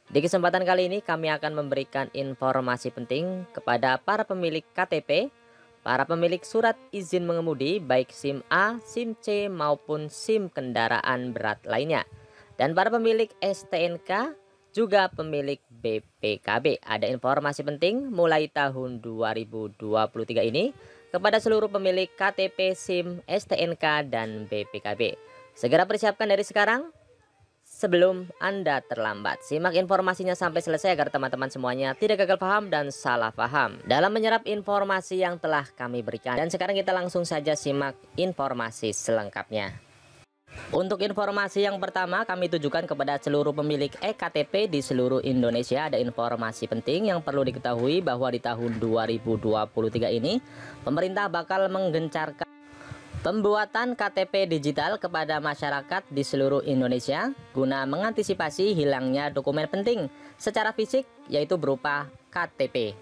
Di kesempatan kali ini kami akan memberikan informasi penting kepada para pemilik KTP, para pemilik surat izin mengemudi baik SIM A, SIM C maupun SIM kendaraan berat lainnya. Dan para pemilik STNK juga pemilik BPKB. Ada informasi penting mulai tahun 2023 ini kepada seluruh pemilik KTP, SIM, STNK, dan BPKB. Segera persiapkan dari sekarang sebelum Anda terlambat. Simak informasinya sampai selesai agar teman-teman semuanya tidak gagal paham dan salah paham dalam menyerap informasi yang telah kami berikan. Dan sekarang kita langsung saja simak informasi selengkapnya. Untuk informasi yang pertama kami tujukan kepada seluruh pemilik eKTP di seluruh Indonesia. Ada informasi penting yang perlu diketahui bahwa di tahun 2023 ini pemerintah bakal menggencarkan pembuatan KTP digital kepada masyarakat di seluruh Indonesia guna mengantisipasi hilangnya dokumen penting secara fisik yaitu berupa KTP.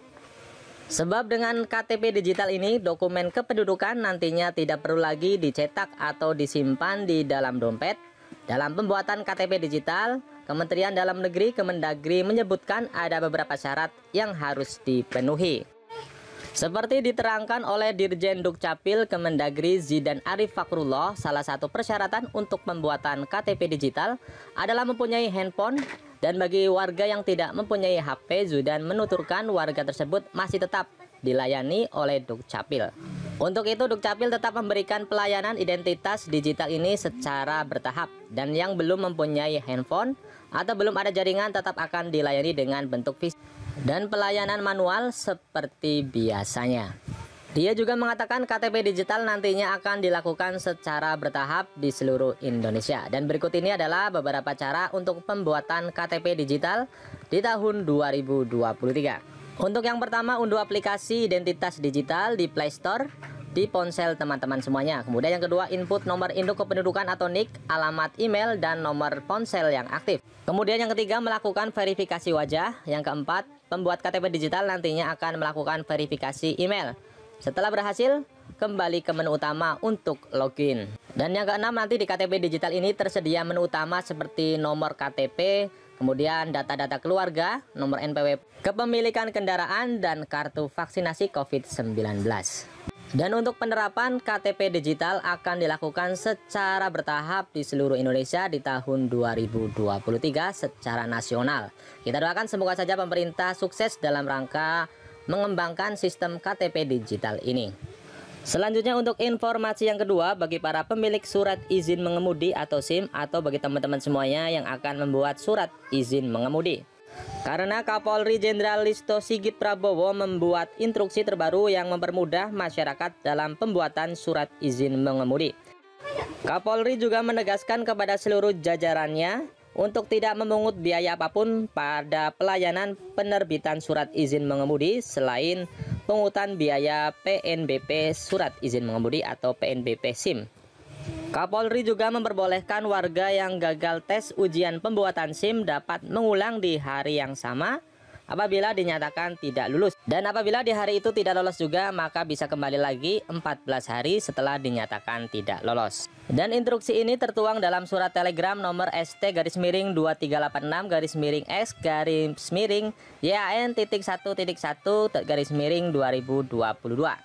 Sebab dengan KTP digital ini dokumen kependudukan nantinya tidak perlu lagi dicetak atau disimpan di dalam dompet. Dalam pembuatan KTP digital, Kementerian Dalam Negeri Kemendagri menyebutkan ada beberapa syarat yang harus dipenuhi. Seperti diterangkan oleh Dirjen Dukcapil Kemendagri Zidan Arif Fakrullah, salah satu persyaratan untuk pembuatan KTP digital adalah mempunyai handphone, dan bagi warga yang tidak mempunyai HP, Zidan menuturkan warga tersebut masih tetap dilayani oleh Dukcapil. Untuk itu Dukcapil tetap memberikan pelayanan identitas digital ini secara bertahap, dan yang belum mempunyai handphone atau belum ada jaringan tetap akan dilayani dengan bentuk fisik dan pelayanan manual seperti biasanya. Dia juga mengatakan KTP digital nantinya akan dilakukan secara bertahap di seluruh Indonesia. Dan berikut ini adalah beberapa cara untuk pembuatan KTP digital di tahun 2023. Untuk yang pertama, unduh aplikasi identitas digital di Play Store di ponsel teman-teman semuanya. Kemudian yang kedua, input nomor induk kependudukan atau NIK, alamat email, dan nomor ponsel yang aktif. Kemudian yang ketiga, melakukan verifikasi wajah. Yang keempat, pembuat KTP digital nantinya akan melakukan verifikasi email. Setelah berhasil, kembali ke menu utama untuk login. Dan yang keenam, nanti di KTP digital ini tersedia menu utama seperti nomor KTP, kemudian data-data keluarga, nomor NPWP, kepemilikan kendaraan, dan kartu vaksinasi COVID-19. Dan untuk penerapan KTP digital akan dilakukan secara bertahap di seluruh Indonesia di tahun 2023 secara nasional. Kita doakan semoga saja pemerintah sukses dalam rangka mengembangkan sistem KTP digital ini. Selanjutnya untuk informasi yang kedua, bagi para pemilik surat izin mengemudi atau SIM, atau bagi teman-teman semuanya yang akan membuat surat izin mengemudi. Karena Kapolri Jenderal Listio Sigit Prabowo membuat instruksi terbaru yang mempermudah masyarakat dalam pembuatan surat izin mengemudi. Kapolri juga menegaskan kepada seluruh jajarannya untuk tidak memungut biaya apapun pada pelayanan penerbitan surat izin mengemudi selain pungutan biaya PNBP surat izin mengemudi atau PNBP SIM. Kapolri juga memperbolehkan warga yang gagal tes ujian pembuatan SIM dapat mengulang di hari yang sama apabila dinyatakan tidak lulus. Dan apabila di hari itu tidak lolos juga, maka bisa kembali lagi 14 hari setelah dinyatakan tidak lolos. Dan instruksi ini tertuang dalam surat telegram nomor ST-2386-XMY-YAN.1.1/2022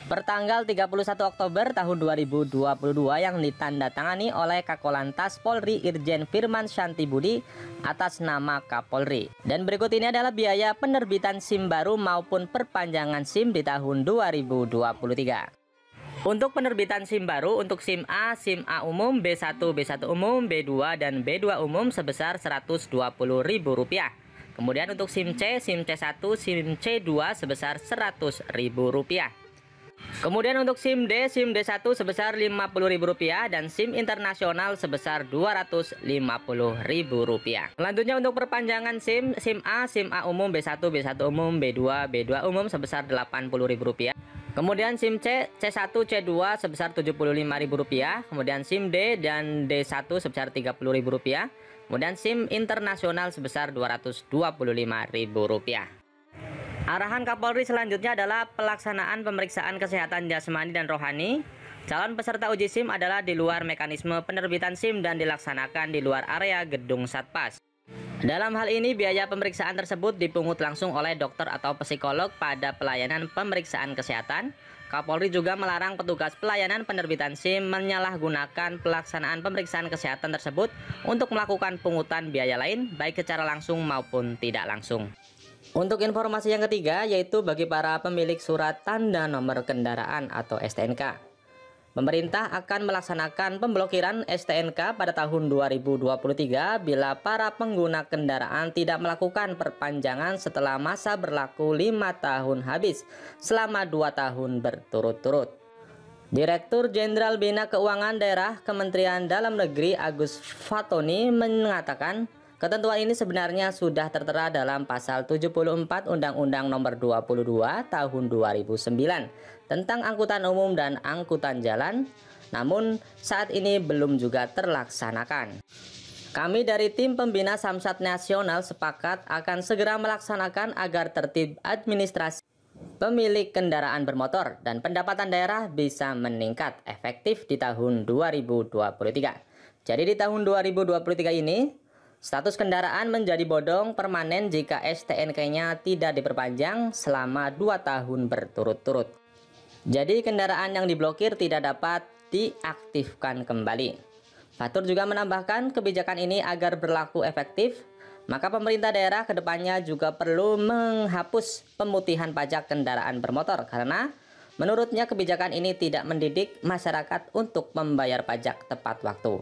pertanggal 31 Oktober tahun 2022 yang ditandatangani oleh Kakolantas Polri Irjen Firman Shantibudi atas nama Kapolri. Dan berikut ini adalah biaya penerbitan SIM baru maupun perpanjangan SIM di tahun 2023. Untuk penerbitan SIM baru untuk SIM A umum, B1 umum, B2 dan B2 umum sebesar Rp120.000. Kemudian untuk SIM C1, SIM C2 sebesar Rp100.000. Kemudian untuk SIM D1 sebesar Rp50.000 dan SIM internasional sebesar Rp250.000. Selanjutnya untuk perpanjangan SIM A umum, B1 umum, B2 umum sebesar Rp80.000. Kemudian SIM C1, C2 sebesar Rp75.000. Kemudian SIM D dan D1 sebesar Rp30.000. Kemudian SIM internasional sebesar Rp225.000. Arahan Kapolri selanjutnya adalah pelaksanaan pemeriksaan kesehatan jasmani dan rohani. Calon peserta uji SIM adalah di luar mekanisme penerbitan SIM dan dilaksanakan di luar area gedung Satpas. Dalam hal ini, biaya pemeriksaan tersebut dipungut langsung oleh dokter atau psikolog pada pelayanan pemeriksaan kesehatan. Kapolri juga melarang petugas pelayanan penerbitan SIM menyalahgunakan pelaksanaan pemeriksaan kesehatan tersebut untuk melakukan pungutan biaya lain, baik secara langsung maupun tidak langsung. Untuk informasi yang ketiga, yaitu bagi para pemilik surat tanda nomor kendaraan atau STNK. Pemerintah akan melaksanakan pemblokiran STNK pada tahun 2023 bila para pengguna kendaraan tidak melakukan perpanjangan setelah masa berlaku 5 tahun habis selama 2 tahun berturut-turut. Direktur Jenderal Bina Keuangan Daerah Kementerian Dalam Negeri Agus Fatoni mengatakan, ketentuan ini sebenarnya sudah tertera dalam pasal 74 Undang-Undang Nomor 22 Tahun 2009 tentang angkutan umum dan angkutan jalan, namun saat ini belum juga terlaksanakan. Kami dari tim pembina Samsat Nasional sepakat akan segera melaksanakan agar tertib administrasi pemilik kendaraan bermotor dan pendapatan daerah bisa meningkat efektif di tahun 2023. Jadi di tahun 2023 ini, status kendaraan menjadi bodong permanen jika STNK-nya tidak diperpanjang selama 2 tahun berturut-turut. Jadi kendaraan yang diblokir tidak dapat diaktifkan kembali. Fatur juga menambahkan kebijakan ini agar berlaku efektif, maka pemerintah daerah kedepannya juga perlu menghapus pemutihan pajak kendaraan bermotor karena menurutnya kebijakan ini tidak mendidik masyarakat untuk membayar pajak tepat waktu.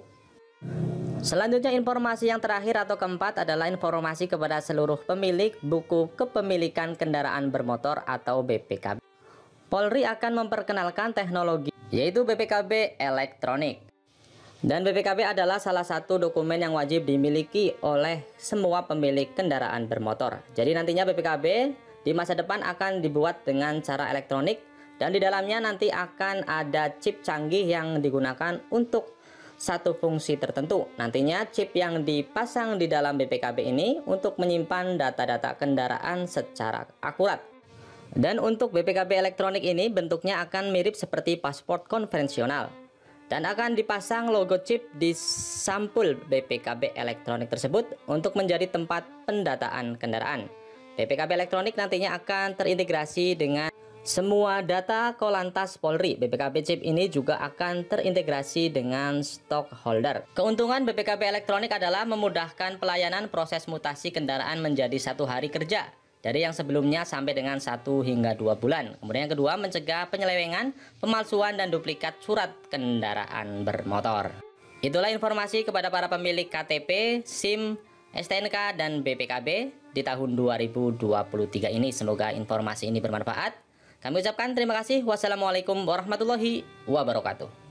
Selanjutnya, informasi yang terakhir atau keempat adalah informasi kepada seluruh pemilik buku kepemilikan kendaraan bermotor atau BPKB. Polri akan memperkenalkan teknologi yaitu BPKB elektronik. Dan BPKB adalah salah satu dokumen yang wajib dimiliki oleh semua pemilik kendaraan bermotor. Jadi nantinya BPKB di masa depan akan dibuat dengan cara elektronik dan di dalamnya nanti akan ada chip canggih yang digunakan untuk satu fungsi tertentu. Nantinya chip yang dipasang di dalam BPKB ini untuk menyimpan data-data kendaraan secara akurat. Dan untuk BPKB elektronik ini bentuknya akan mirip seperti paspor konvensional dan akan dipasang logo chip di sampul BPKB elektronik tersebut untuk menjadi tempat pendataan kendaraan. BPKB elektronik nantinya akan terintegrasi dengan semua data Korlantas Polri. BPKB chip ini juga akan terintegrasi dengan stockholder. Keuntungan BPKB elektronik adalah memudahkan pelayanan proses mutasi kendaraan menjadi 1 hari kerja dari yang sebelumnya sampai dengan 1 hingga 2 bulan. Kemudian yang kedua, mencegah penyelewengan, pemalsuan, dan duplikat surat kendaraan bermotor. Itulah informasi kepada para pemilik KTP, SIM, STNK, dan BPKB di tahun 2023 ini. Semoga informasi ini bermanfaat. Kami ucapkan terima kasih. Wassalamualaikum warahmatullahi wabarakatuh.